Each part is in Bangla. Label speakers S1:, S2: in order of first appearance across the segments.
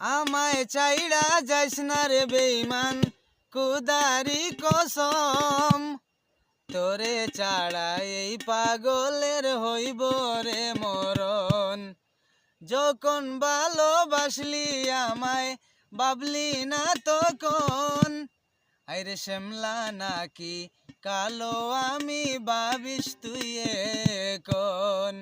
S1: আমায় চাইড়া যাইস না রে বেঈমান কুদারি কসম, তোরে ছাড়া এই পাগলের হইব রে মরণ। যখন ভালোবাসলি আমায় ভাবলি না তখন, আইরে শ্যামলা নাকি কালো আমি ভাবিস তুই এখন।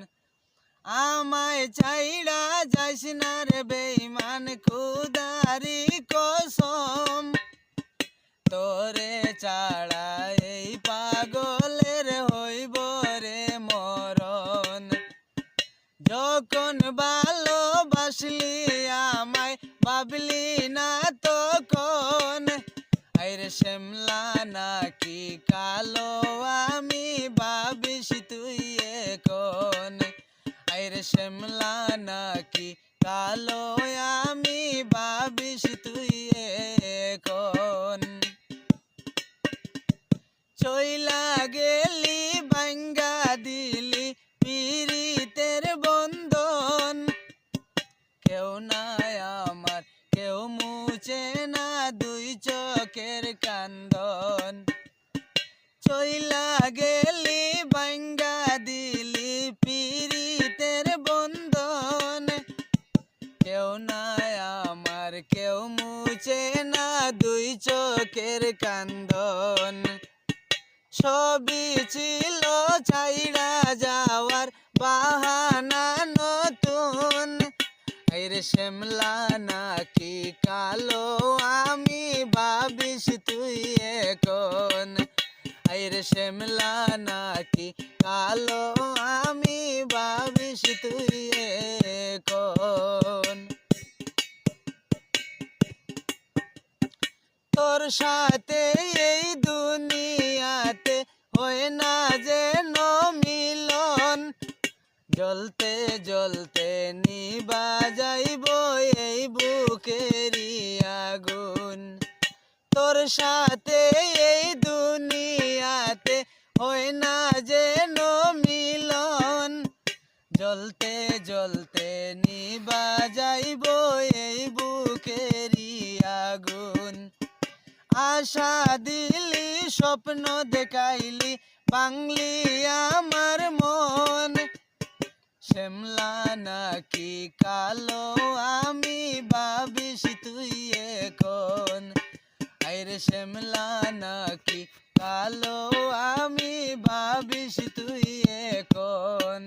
S1: আমায় চাইড়া যাইস না রে বেঈমান কুদারি কসম, তোরে ছাড়া এই পাগলের হইব রে মরণ। যখন ভালোবাসলি আমায় ভাবলি না তখন, আইরে শ্যামলা নাকি কালো আমি ভাবিস তুই এখন। আইরে শ্যামলা নাকি কালো আমি ভাবিস তুই এখন। চইলা গেলি ভাঙ্গা দিলি পীড়িতের বন্ধন, কেউ নাই আমার কেউ মুছে না দুই চোখের কান্দন। চইলা গেলি ভাঙ্গা দিলি পীড়িতের বন্ধন, কেউ নাই আমার কেউ মুছে না দুই চোখের কান্দন। সবই ছিল চাইড়া যাওয়ার বাহানা নতুন, আইরে শ্যামলা নাকি কালো আমি ভাবিস তুই এখন। আইরে শ্যামলা নাকি কালো আমি ভাবিস তুই এখন। তোর সাথে এই দুনিয়াতে হয় না যেন মিলন, জ্বলতে জ্বলতে নিবা যাইব এই বুকেরই আগুন। তোর সাথে এই দুনিয়াতে হয় না যেন মিলন, জ্বলতে জ্বলতে নিবা যাইব এই বুকেরই আগুন। আশা দিলি স্বপ্ন দেখাইলি বাংলি আমার মন, শ্যামলা নাকি কালো আমি ভাবিস তুই এখন। আইরে শ্যামলা নাকি কালো আমি ভাবিস তুই এখন।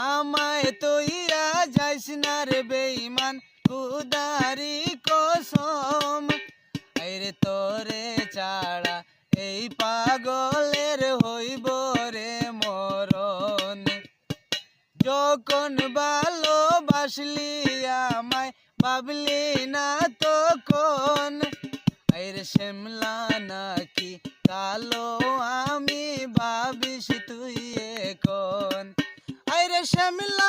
S1: আমায় তইয়া যাইস না রে বেঈমান কুদারি কসম, আইরে তোরে ছাড়া এই পাগলের হইব রে মরণ। যখন ভালোবাসলি আমায় ভাবলি না তখন, আইরে শ্যামলা নাকি কালো আমি ভাবিস তুই এখন। আইরে শ্যামলা